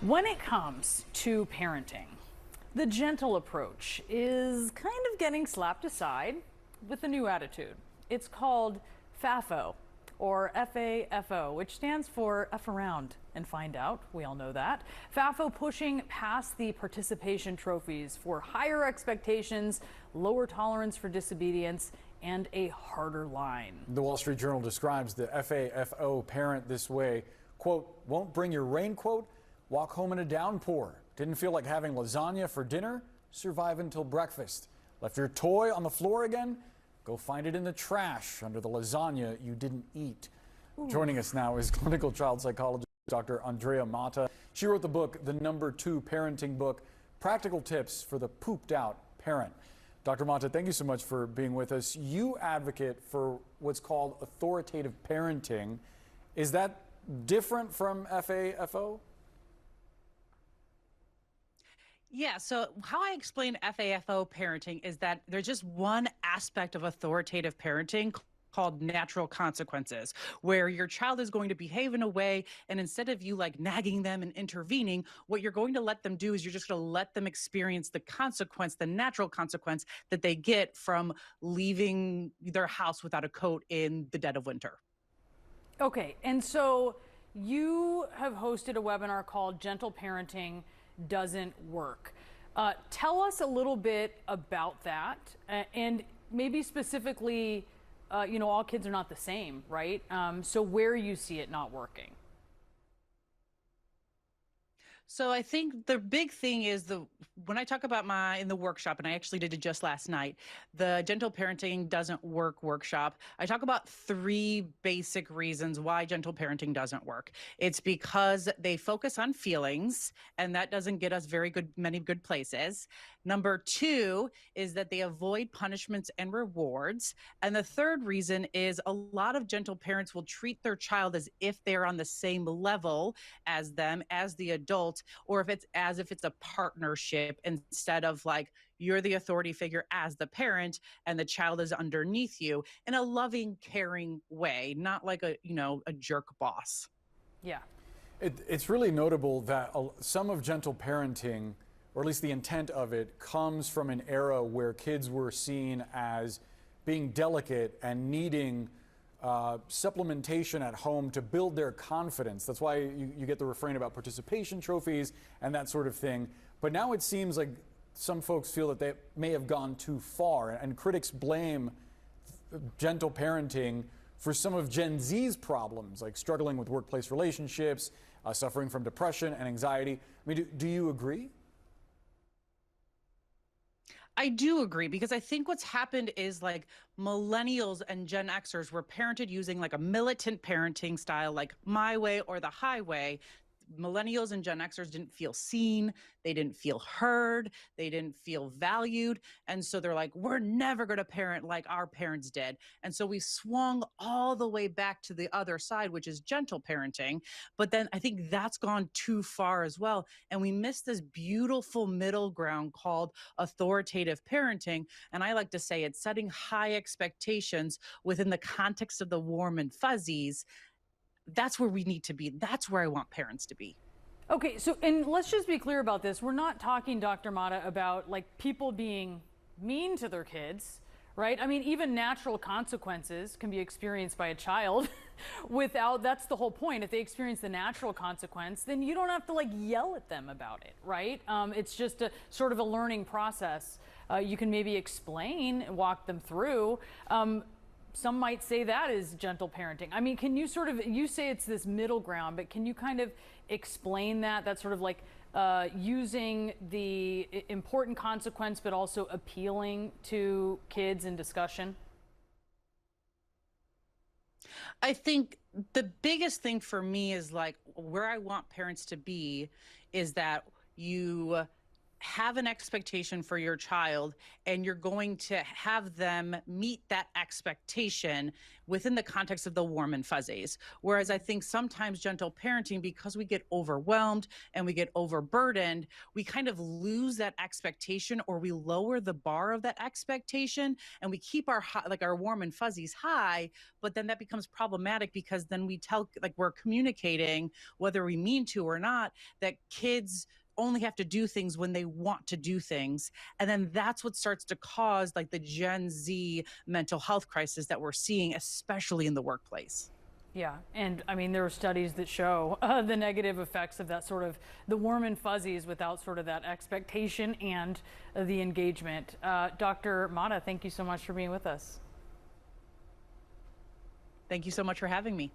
When it comes to parenting, the gentle approach is kind of getting slapped aside with a new attitude. It's called FAFO, or FAFO, which stands for F around and find out. We all know that. FAFO pushing past the participation trophies for higher expectations, lower tolerance for disobedience, and a harder line. The Wall Street Journal describes the FAFO parent this way, quote, won't bring your raincoat, walk home in a downpour, didn't feel like having lasagna for dinner, survive until breakfast, left your toy on the floor again, go find it in the trash under the lasagna you didn't eat. Ooh. Joining us now is clinical child psychologist Dr. Andrea Mata. She wrote the book, the #2 parenting book, Practical Tips for the Pooped Out Parent. Dr. Mata, thank you so much for being with us. You advocate for what's called authoritative parenting. Is that different from FAFO? Yeah, so how I explain FAFO parenting is that there's just one aspect of authoritative parenting called natural consequences, where your child is going to behave in a way, and instead of you like nagging them and intervening, what you're going to let them do is you're just going to let them experience the consequence, the natural consequence that they get from leaving their house without a coat in the dead of winter. Okay, and so you have hosted a webinar called Gentle Parenting Doesn't Work. Tell us a little bit about that, and maybe specifically, all kids are not the same, right? So where you see it not working. So I think the big thing is when I talk about in the workshop, and I actually did it just last night, the Gentle Parenting Doesn't Work workshop, I talk about 3 basic reasons why gentle parenting doesn't work. It's because they focus on feelings, and that doesn't get us many good places. Number 2 is that they avoid punishments and rewards. And the third reason is a lot of gentle parents will treat their child as if they're on the same level as them, as the adult, or if it's a partnership instead of like you're the authority figure as the parent and the child is underneath you in a loving, caring way, not like a jerk boss. Yeah. It's really notable that some of gentle parenting, or at least the intent of it, comes from an era where kids were seen as being delicate and needing supplementation at home to build their confidence. That's why you get the refrain about participation trophies and that sort of thing. But now it seems like some folks feel that they may have gone too far, and critics blame gentle parenting for some of Gen Z's problems, like struggling with workplace relationships, suffering from depression and anxiety. I mean, do you agree? I do agree, because I think what's happened is like millennials and Gen Xers were parented using like a militant parenting style, like my way or the highway. Millennials and Gen Xers didn't feel seen, they didn't feel heard, they didn't feel valued. And so they're like, we're never going to parent like our parents did. And so we swung all the way back to the other side, which is gentle parenting. But then I think that's gone too far as well. And we missed this beautiful middle ground called authoritative parenting. And I like to say it's setting high expectations within the context of the warm and fuzzies. That's where we need to be. That's where I want parents to be. Okay, so, and let's just be clear about this. We're not talking, Dr. Mata, about like people being mean to their kids, right? I mean, even natural consequences can be experienced by a child that's the whole point. If they experience the natural consequence, then you don't have to like yell at them about it, right? It's just a sort of a learning process. You can maybe explain and walk them through. Some might say that is gentle parenting. I mean, can you you say it's this middle ground, but can you kind of explain that? That's sort of like using the important consequence, but also appealing to kids in discussion? I think the biggest thing for me is like where I want parents to be is that you have an expectation for your child, and you're going to have them meet that expectation within the context of the warm and fuzzies. Whereas I think sometimes gentle parenting, because we get overwhelmed and we get overburdened, we kind of lose that expectation, or we lower the bar of that expectation, and we keep our our warm and fuzzies high. But then that becomes problematic, because then we tell, like, we're communicating, whether we mean to or not, that kids only have to do things when they want to do things. And then that's what starts to cause like the Gen Z mental health crisis that we're seeing, especially in the workplace. Yeah, and I mean, there are studies that show the negative effects of that sort of the warm and fuzzies without sort of that expectation and the engagement. Dr. Mata, thank you so much for being with us. Thank you so much for having me.